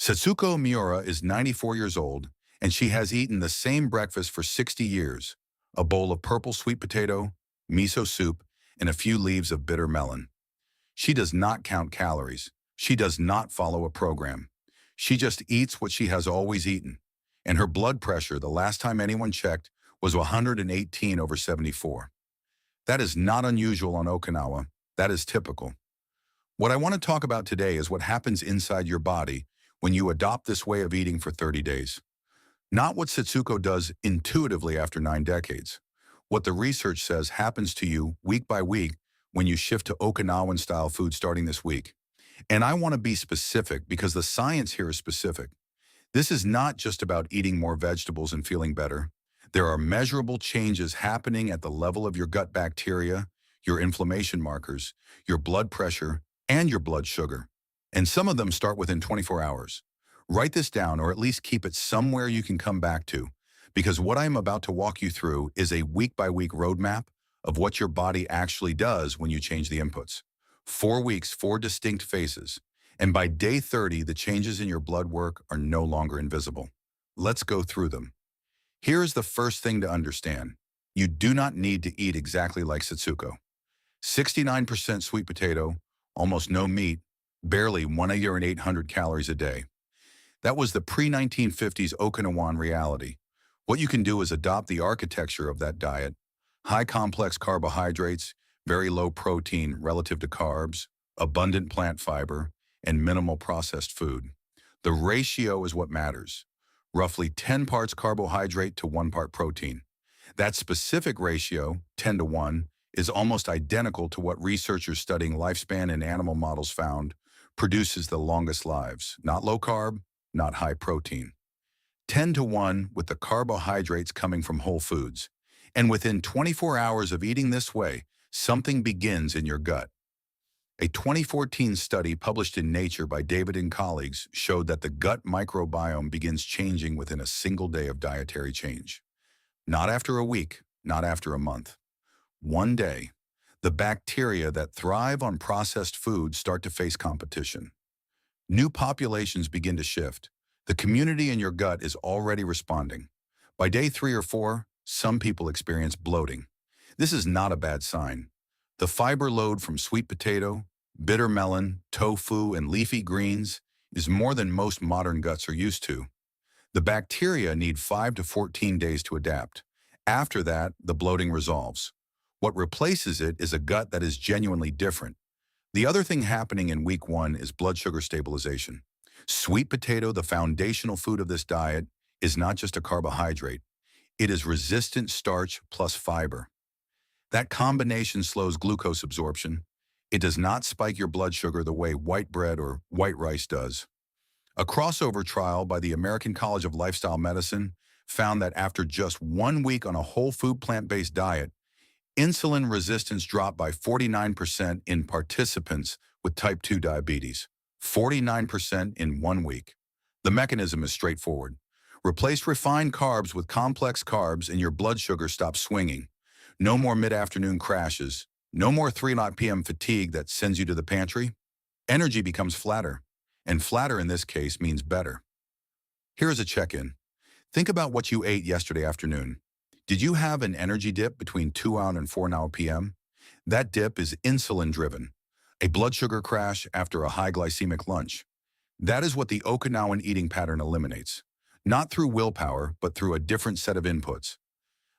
Setsuko Miura is 94 years old, and she has eaten the same breakfast for 60 years, a bowl of purple sweet potato, miso soup, and a few leaves of bitter melon. She does not count calories. She does not follow a program. She just eats what she has always eaten. And her blood pressure, the last time anyone checked, was 118 over 74. That is not unusual on Okinawa. That is typical. What I want to talk about today is what happens inside your body when you adopt this way of eating for 30 days. Not what Setsuko does intuitively after 9 decades. What the research says happens to you week by week when you shift to Okinawan-style food starting this week. And I want to be specific because the science here is specific. This is not just about eating more vegetables and feeling better. There are measurable changes happening at the level of your gut bacteria, your inflammation markers, your blood pressure, and your blood sugar. And some of them start within 24 hours. Write this down or at least keep it somewhere you can come back to, because what I'm about to walk you through is a week-by-week roadmap of what your body actually does when you change the inputs. 4 weeks, 4 distinct phases. And by day 30, the changes in your blood work are no longer invisible. Let's go through them. Here is the first thing to understand. You do not need to eat exactly like Setsuko. 69% sweet potato, almost no meat, barely 1,800 calories a day. That was the pre-1950s Okinawan reality. What you can do is adopt the architecture of that diet: high complex carbohydrates, very low protein relative to carbs, abundant plant fiber, and minimal processed food. The ratio is what matters. Roughly 10 parts carbohydrate to 1 part protein. That specific ratio, 10 to 1, is almost identical to what researchers studying lifespan in animal models found produces the longest lives. Not low carb, not high protein. 10 to 1 with the carbohydrates coming from whole foods. And within 24 hours of eating this way, something begins in your gut. A 2014 study published in Nature by David and colleagues showed that the gut microbiome begins changing within a single day of dietary change. Not after a week, not after a month. One day, the bacteria that thrive on processed food start to face competition. New populations begin to shift. The community in your gut is already responding. By day 3 or 4, some people experience bloating. This is not a bad sign. The fiber load from sweet potato, bitter melon, tofu, and leafy greens is more than most modern guts are used to. The bacteria need 5 to 14 days to adapt. After that, the bloating resolves. What replaces it is a gut that is genuinely different. The other thing happening in week 1 is blood sugar stabilization. Sweet potato, the foundational food of this diet, is not just a carbohydrate. It is resistant starch plus fiber. That combination slows glucose absorption. It does not spike your blood sugar the way white bread or white rice does. A crossover trial by the American College of Lifestyle Medicine found that after just 1 week on a whole food plant-based diet, insulin resistance dropped by 49% in participants with type 2 diabetes. 49% in 1 week. The mechanism is straightforward. Replace refined carbs with complex carbs and your blood sugar stops swinging. No more mid-afternoon crashes. No more 3 p.m. fatigue that sends you to the pantry. Energy becomes flatter, and flatter in this case means better. Here's a check-in. Think about what you ate yesterday afternoon. Did you have an energy dip between 2 and 4 p.m.? That dip is insulin-driven, a blood sugar crash after a high glycemic lunch. That is what the Okinawan eating pattern eliminates, not through willpower, but through a different set of inputs.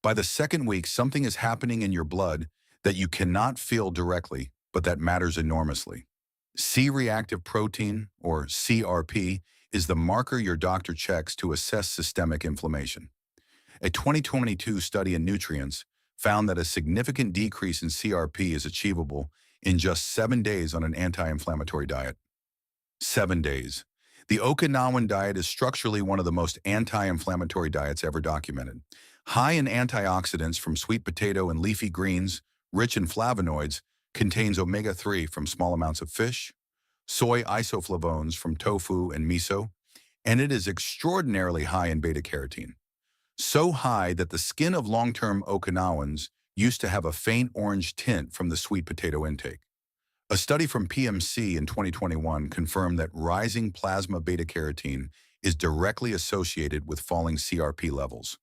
By the second week, something is happening in your blood that you cannot feel directly, but that matters enormously. C-reactive protein, or CRP, is the marker your doctor checks to assess systemic inflammation. A 2022 study in Nutrients found that a significant decrease in CRP is achievable in just 7 days on an anti-inflammatory diet. 7 days. The Okinawan diet is structurally one of the most anti-inflammatory diets ever documented. High in antioxidants from sweet potato and leafy greens, rich in flavonoids, contains omega-3 from small amounts of fish, soy isoflavones from tofu and miso, and it is extraordinarily high in beta-carotene. So high that the skin of long-term Okinawans used to have a faint orange tint from the sweet potato intake. A study from PMC in 2021 confirmed that rising plasma beta-carotene is directly associated with falling CRP levels.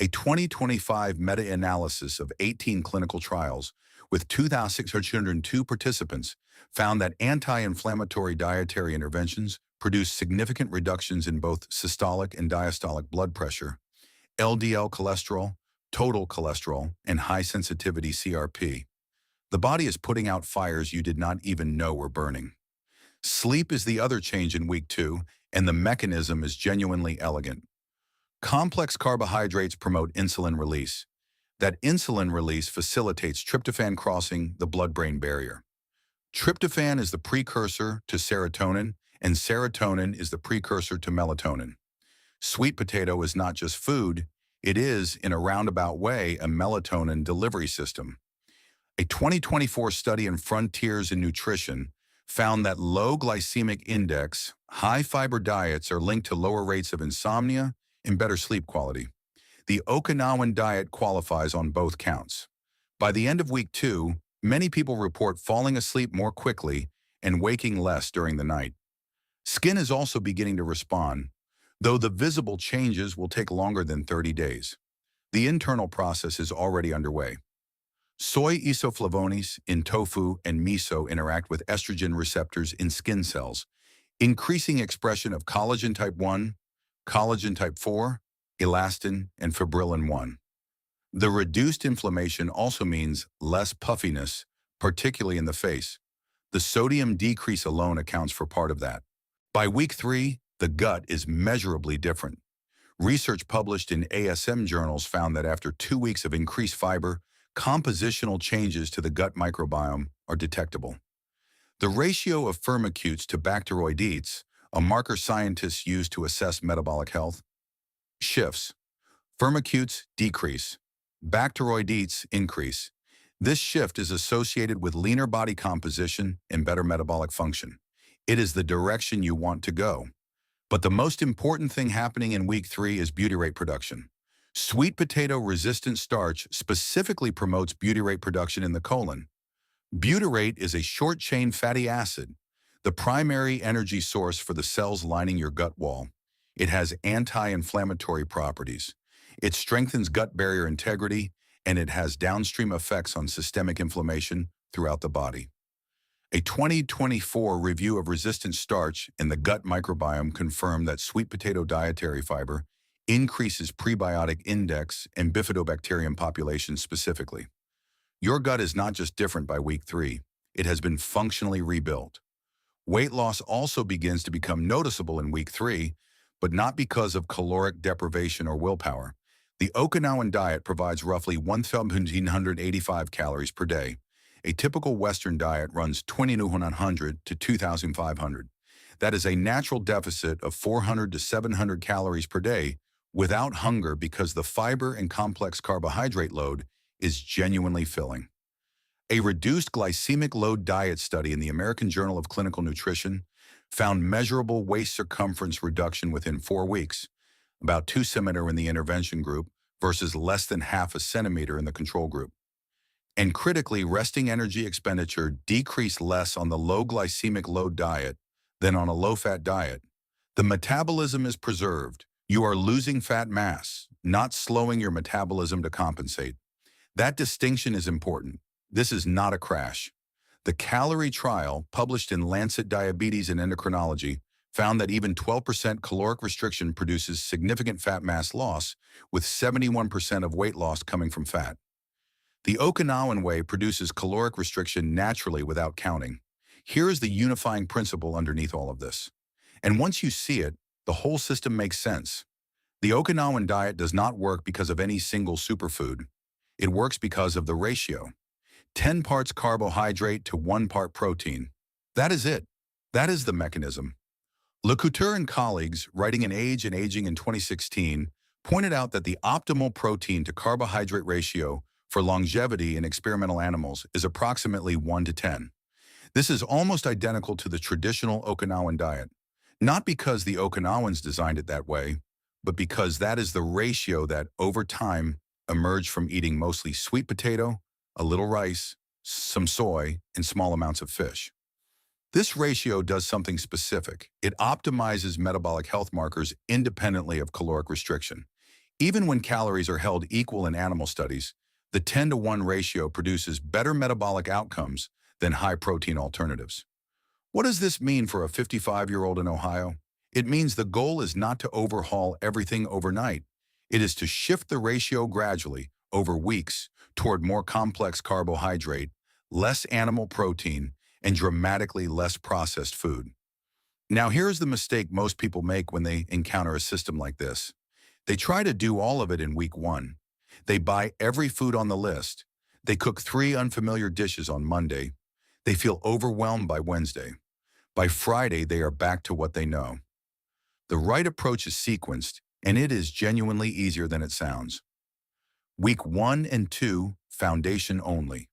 A 2025 meta-analysis of 18 clinical trials with 2,602 participants found that anti-inflammatory dietary interventions produced significant reductions in both systolic and diastolic blood pressure, LDL cholesterol, total cholesterol, and high-sensitivity CRP. The body is putting out fires you did not even know were burning. Sleep is the other change in week 2, and the mechanism is genuinely elegant. Complex carbohydrates promote insulin release. That insulin release facilitates tryptophan crossing the blood-brain barrier. Tryptophan is the precursor to serotonin, and serotonin is the precursor to melatonin. Sweet potato is not just food, it is, in a roundabout way, a melatonin delivery system. A 2024 study in Frontiers in Nutrition found that low glycemic index, high-fiber diets are linked to lower rates of insomnia and better sleep quality. The Okinawan diet qualifies on both counts. By the end of week 2, many people report falling asleep more quickly and waking less during the night. Skin is also beginning to respond, though the visible changes will take longer than 30 days. The internal process is already underway. Soy isoflavones in tofu and miso interact with estrogen receptors in skin cells, increasing expression of collagen type 1, collagen type 4, elastin, and fibrillin 1. The reduced inflammation also means less puffiness, particularly in the face. The sodium decrease alone accounts for part of that. By week 3, the gut is measurably different. Research published in ASM journals found that after 2 weeks of increased fiber, compositional changes to the gut microbiome are detectable. The ratio of firmicutes to bacteroidetes, a marker scientists use to assess metabolic health, shifts. Firmicutes decrease. Bacteroidetes increase. This shift is associated with leaner body composition and better metabolic function. It is the direction you want to go. But the most important thing happening in week 3 is butyrate production. Sweet potato-resistant starch specifically promotes butyrate production in the colon. Butyrate is a short-chain fatty acid, the primary energy source for the cells lining your gut wall. It has anti-inflammatory properties. It strengthens gut barrier integrity, and it has downstream effects on systemic inflammation throughout the body. A 2024 review of resistant starch in the gut microbiome confirmed that sweet potato dietary fiber increases prebiotic index and bifidobacterium populations specifically. Your gut is not just different by week 3, it has been functionally rebuilt. Weight loss also begins to become noticeable in week 3, but not because of caloric deprivation or willpower. The Okinawan diet provides roughly 1,785 calories per day. A typical Western diet runs 2,100 to 2,500. That is a natural deficit of 400 to 700 calories per day without hunger because the fiber and complex carbohydrate load is genuinely filling. A reduced glycemic load diet study in the American Journal of Clinical Nutrition found measurable waist circumference reduction within 4 weeks, about 2 cm in the intervention group versus less than half a centimeter in the control group. And critically, resting energy expenditure decreased less on the low glycemic load diet than on a low-fat diet. The metabolism is preserved. You are losing fat mass, not slowing your metabolism to compensate. That distinction is important. This is not a crash. The calorie trial, published in Lancet Diabetes and Endocrinology, found that even 12% caloric restriction produces significant fat mass loss, with 71% of weight loss coming from fat. The Okinawan way produces caloric restriction naturally without counting. Here is the unifying principle underneath all of this. And once you see it, the whole system makes sense. The Okinawan diet does not work because of any single superfood. It works because of the ratio. 10 parts carbohydrate to 1 part protein. That is it. That is the mechanism. LeCouture and colleagues, writing in Age and Aging in 2016, pointed out that the optimal protein to carbohydrate ratio for longevity in experimental animals is approximately 1 to 10. This is almost identical to the traditional Okinawan diet, not because the Okinawans designed it that way, but because that is the ratio that, over time, emerged from eating mostly sweet potato, a little rice, some soy, and small amounts of fish. This ratio does something specific. It optimizes metabolic health markers independently of caloric restriction. Even when calories are held equal in animal studies, the 10-to-1 ratio produces better metabolic outcomes than high-protein alternatives. What does this mean for a 55-year-old in Ohio? It means the goal is not to overhaul everything overnight. It is to shift the ratio gradually, over weeks, toward more complex carbohydrate, less animal protein, and dramatically less processed food. Now, here's the mistake most people make when they encounter a system like this. They try to do all of it in week one. They buy every food on the list. They cook 3 unfamiliar dishes on Monday. They feel overwhelmed by Wednesday. By Friday, they are back to what they know. The right approach is sequenced, and it is genuinely easier than it sounds. Week 1 and 2, foundation only.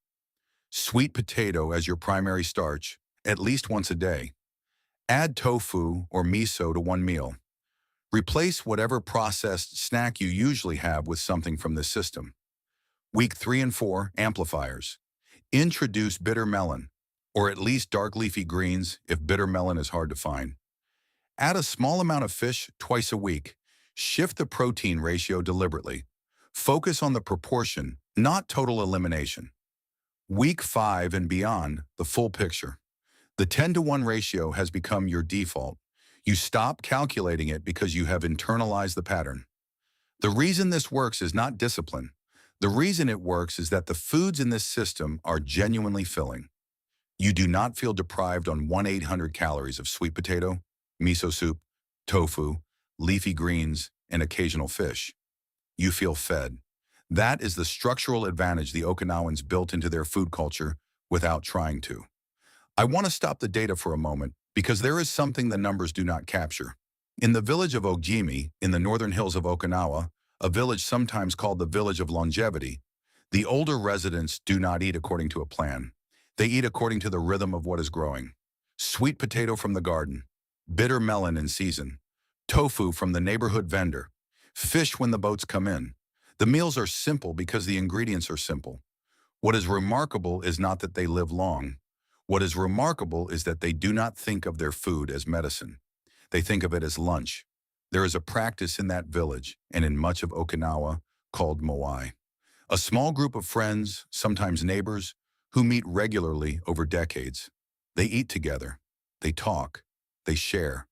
Sweet potato as your primary starch, at least once a day. Add tofu or miso to one meal. Replace whatever processed snack you usually have with something from this system. Week 3 and 4, amplifiers. Introduce bitter melon, or at least dark leafy greens if bitter melon is hard to find. Add a small amount of fish twice a week. Shift the protein ratio deliberately. Focus on the proportion, not total elimination. Week 5 and beyond, the full picture. The 10-to-1 ratio has become your default. You stop calculating it because you have internalized the pattern. The reason this works is not discipline. The reason it works is that the foods in this system are genuinely filling. You do not feel deprived on 1,800 calories of sweet potato, miso soup, tofu, leafy greens, and occasional fish. You feel fed. That is the structural advantage the Okinawans built into their food culture without trying to. I want to stop the data for a moment because there is something the numbers do not capture. In the village of Ojimi, in the northern hills of Okinawa, a village sometimes called the village of longevity, the older residents do not eat according to a plan. They eat according to the rhythm of what is growing. Sweet potato from the garden, bitter melon in season, tofu from the neighborhood vendor, fish when the boats come in. The meals are simple because the ingredients are simple. What is remarkable is not that they live long. What is remarkable is that they do not think of their food as medicine. They think of it as lunch. There is a practice in that village and in much of Okinawa called moai. A small group of friends, sometimes neighbors, who meet regularly over decades. They eat together. They talk. They share.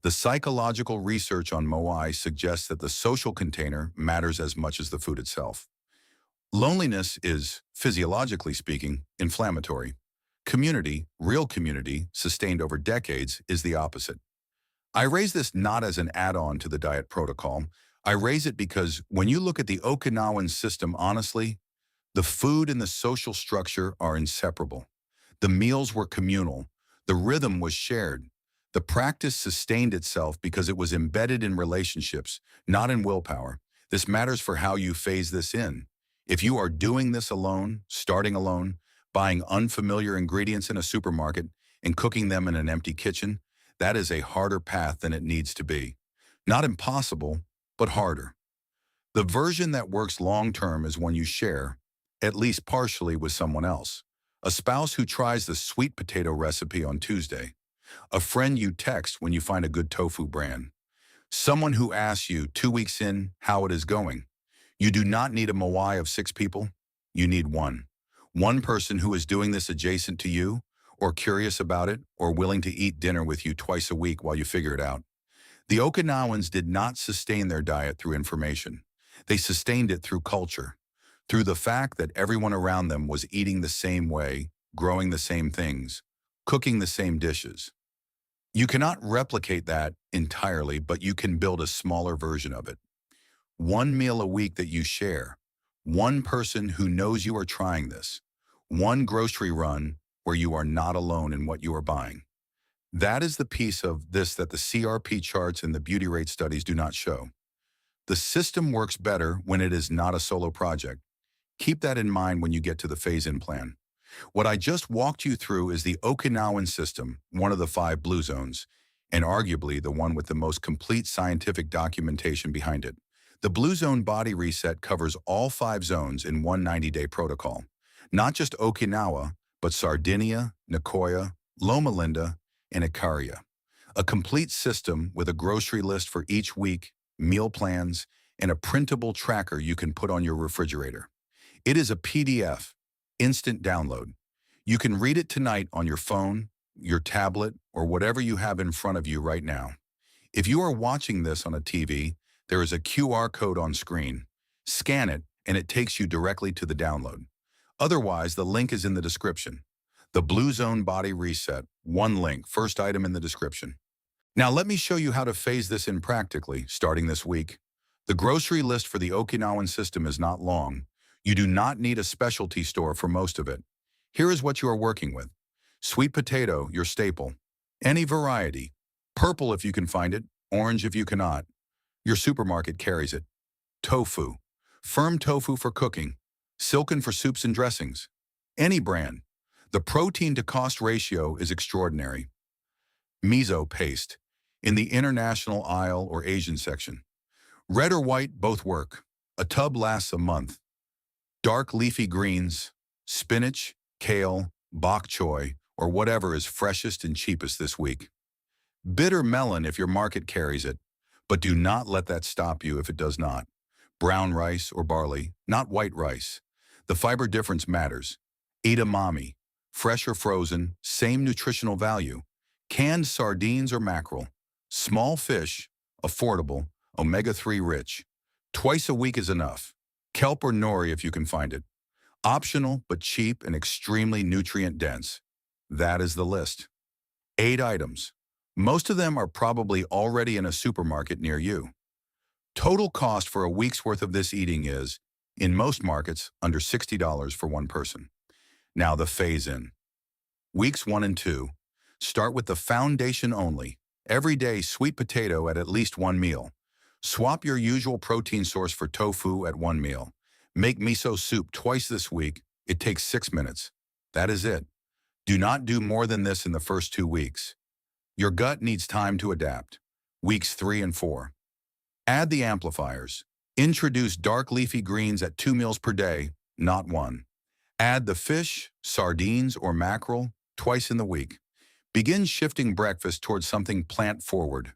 The psychological research on moai suggests that the social container matters as much as the food itself. Loneliness is, physiologically speaking, inflammatory. Community, real community, sustained over decades, is the opposite. I raise this not as an add-on to the diet protocol. I raise it because when you look at the Okinawan system honestly, the food and the social structure are inseparable. The meals were communal. The rhythm was shared. The practice sustained itself because it was embedded in relationships, not in willpower. This matters for how you phase this in. If you are doing this alone, starting alone, buying unfamiliar ingredients in a supermarket and cooking them in an empty kitchen, that is a harder path than it needs to be. Not impossible, but harder. The version that works long-term is one you share, at least partially, with someone else. A spouse who tries the sweet potato recipe on Tuesday. A friend you text when you find a good tofu brand. Someone who asks you 2 weeks in how it is going. You do not need a moai of 6 people. You need one. One person who is doing this adjacent to you, or curious about it, or willing to eat dinner with you twice a week while you figure it out. The Okinawans did not sustain their diet through information. They sustained it through culture, through the fact that everyone around them was eating the same way, growing the same things, cooking the same dishes. You cannot replicate that entirely, but you can build a smaller version of it. One meal a week that you share. One person who knows you are trying this. One grocery run where you are not alone in what you are buying. That is the piece of this that the CRP charts and the beauty rate studies do not show. The system works better when it is not a solo project. Keep that in mind when you get to the phase-in plan. What I just walked you through is the Okinawan system, one of the 5 blue zones, and arguably the one with the most complete scientific documentation behind it. The blue zone body reset covers all 5 zones in one 90-day protocol. Not just Okinawa, but Sardinia, Nicoya, Loma Linda, and Icaria. A complete system with a grocery list for each week, meal plans, and a printable tracker you can put on your refrigerator. It is a PDF, instant download. You can read it tonight on your phone, your tablet, or whatever you have in front of you right now. If you are watching this on a TV, there is a QR code on screen. Scan it, and it takes you directly to the download. Otherwise, the link is in the description. The Blue Zone Body Reset, one link, first item in the description. Now let me show you how to phase this in practically, starting this week. The grocery list for the Okinawan system is not long. You do not need a specialty store for most of it. Here is what you are working with. Sweet potato, your staple. Any variety. Purple if you can find it, orange if you cannot. Your supermarket carries it. Tofu. Firm tofu for cooking. Silken for soups and dressings. Any brand. The protein-to-cost ratio is extraordinary. Miso paste. In the international aisle or Asian section. Red or white, both work. A tub lasts a month. Dark leafy greens, spinach, kale, bok choy, or whatever is freshest and cheapest this week. Bitter melon if your market carries it, but do not let that stop you if it does not. Brown rice or barley, not white rice. The fiber difference matters. Edamame, fresh or frozen, same nutritional value. Canned sardines or mackerel. Small fish, affordable, omega-3 rich. Twice a week is enough. Kelp or nori if you can find it. Optional but cheap and extremely nutrient dense. That is the list. 8 items. Most of them are probably already in a supermarket near you. Total cost for a week's worth of this eating is, in most markets, under $60 for one person. Now the phase-in. Weeks 1 and 2. Start with the foundation only. Every day, sweet potato at least one meal. Swap your usual protein source for tofu at one meal. Make miso soup twice this week. It takes 6 minutes. That is it. Do not do more than this in the first 2 weeks. Your gut needs time to adapt. Weeks 3 and 4. Add the amplifiers. Introduce dark leafy greens at 2 meals per day, not 1. Add the fish, sardines, or mackerel twice in the week. Begin shifting breakfast towards something plant-forward.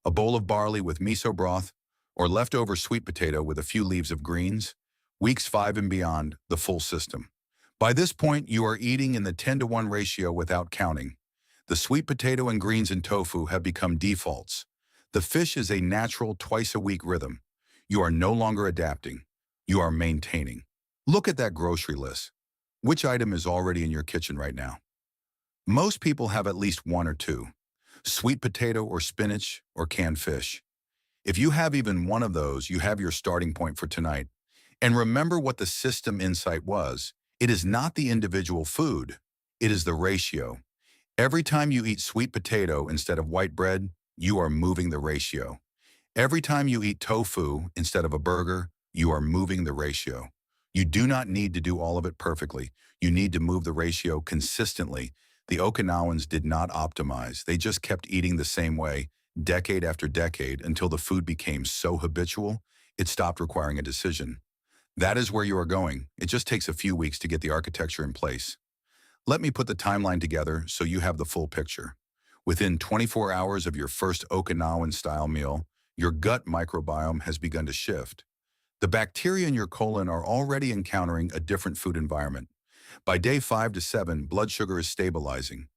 A bowl of barley with miso broth, or leftover sweet potato with a few leaves of greens. Weeks 5 and beyond, the full system. By this point, you are eating in the 10-to-1 ratio without counting. The sweet potato and greens and tofu have become defaults. The fish is a natural twice-a-week rhythm. You are no longer adapting. You are maintaining. Look at that grocery list. Which item is already in your kitchen right now? Most people have at least 1 or 2. Sweet potato or spinach or canned fish. If you have even one of those, you have your starting point for tonight. And remember what the system insight was. It is not the individual food. It is the ratio. Every time you eat sweet potato instead of white bread, you are moving the ratio. Every time you eat tofu instead of a burger, you are moving the ratio. You do not need to do all of it perfectly. You need to move the ratio consistently. The Okinawans did not optimize. They just kept eating the same way, decade after decade, until the food became so habitual, it stopped requiring a decision. That is where you are going. It just takes a few weeks to get the architecture in place. Let me put the timeline together so you have the full picture. Within 24 hours of your first Okinawan-style meal, your gut microbiome has begun to shift. The bacteria in your colon are already encountering a different food environment. By day 5 to 7, blood sugar is stabilizing.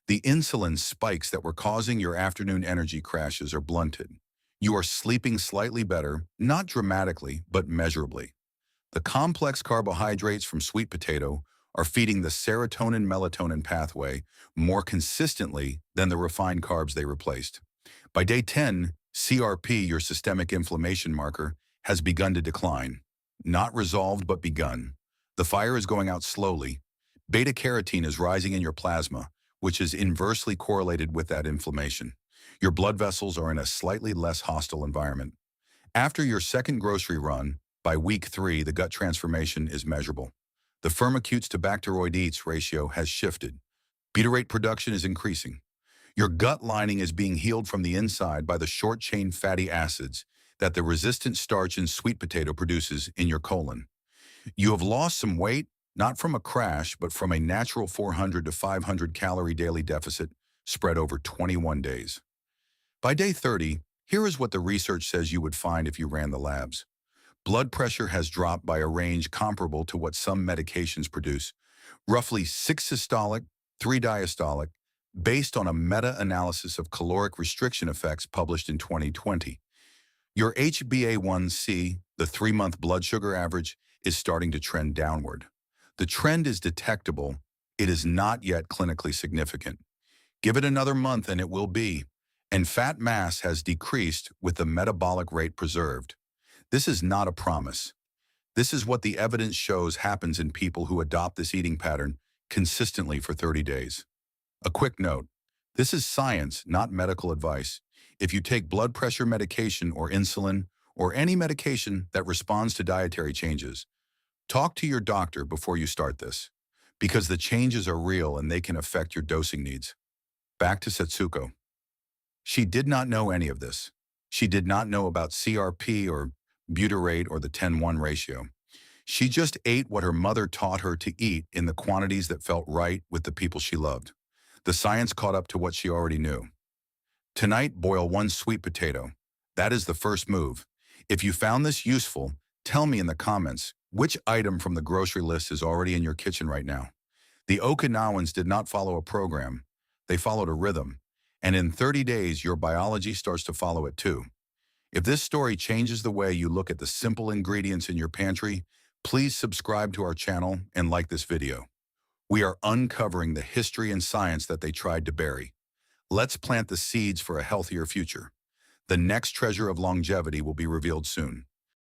The insulin spikes that were causing your afternoon energy crashes are blunted. You are sleeping slightly better, not dramatically, but measurably. The complex carbohydrates from sweet potato are feeding the serotonin-melatonin pathway more consistently than the refined carbs they replaced. By day 10, CRP, your systemic inflammation marker, has begun to decline. Not resolved, but begun. The fire is going out slowly. Beta-carotene is rising in your plasma, which is inversely correlated with that inflammation. Your blood vessels are in a slightly less hostile environment. After your second grocery run, by week 3, the gut transformation is measurable. The firmicutes to bacteroidetes ratio has shifted. Butyrate production is increasing. Your gut lining is being healed from the inside by the short-chain fatty acids that the resistant starch in sweet potato produces in your colon. You have lost some weight, not from a crash, but from a natural 400 to 500 calorie daily deficit spread over 21 days. By day 30, here is what the research says you would find if you ran the labs. Blood pressure has dropped by a range comparable to what some medications produce, roughly 6 systolic, 3 diastolic, based on a meta-analysis of caloric restriction effects published in 2020. Your HbA1c, the 3-month blood sugar average, is starting to trend downward. The trend is detectable. It is not yet clinically significant. Give it another month and it will be. And fat mass has decreased with the metabolic rate preserved. This is not a promise. This is what the evidence shows happens in people who adopt this eating pattern consistently for 30 days. A quick note. This is science, not medical advice. If you take blood pressure medication or insulin or any medication that responds to dietary changes, talk to your doctor before you start this, because the changes are real and they can affect your dosing needs. Back to Setsuko. She did not know any of this. She did not know about CRP or butyrate or the 10-1 ratio. She just ate what her mother taught her to eat in the quantities that felt right with the people she loved. The science caught up to what she already knew. Tonight, boil 1 sweet potato. That is the first move. If you found this useful, tell me in the comments which item from the grocery list is already in your kitchen right now. The Okinawans did not follow a program. They followed a rhythm. And in 30 days, your biology starts to follow it too. If this story changes the way you look at the simple ingredients in your pantry, please subscribe to our channel and like this video. We are uncovering the history and science that they tried to bury. Let's plant the seeds for a healthier future. The next treasure of longevity will be revealed soon.